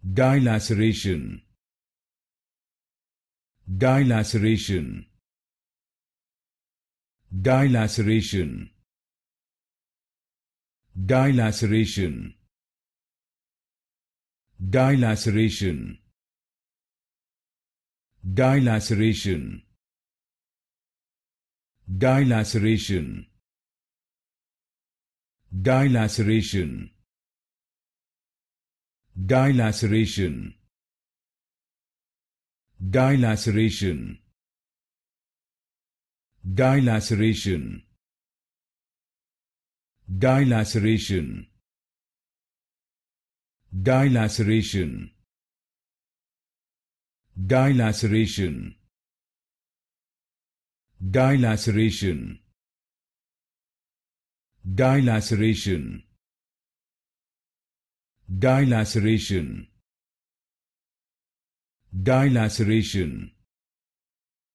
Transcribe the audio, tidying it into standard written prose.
Dilaceration. Dilaceration. Dilaceration. Dilaceration. Dilaceration. Dilaceration. Dilaceration. Dilaceration. Dilaceration. Dilaceration. Dilaceration. Dilaceration. Dilaceration. Dilaceration. Dilaceration. Dilaceration. Dilaceration. Dilaceration.